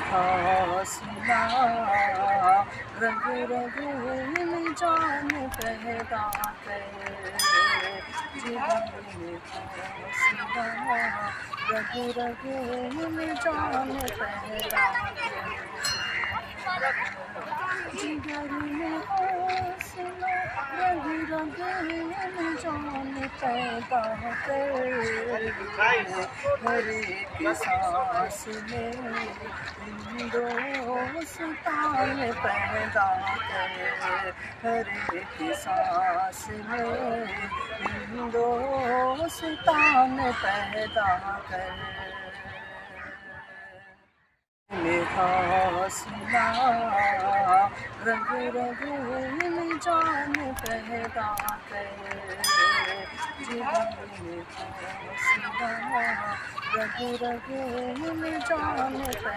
फासला रग रग में जान पैदा कर, जिगर में फासला रग रग में जान पैदा कर, जिगर में फासला रग रग में जान पैदा कर, हर एक सांस में हिंदुस्तान पैदा कर, हर एक सांस में हिंदुस्तान पैदा कर, में फासला रग रग में जान पैदा कर, जिगर में फासला रग रग में जान पैदा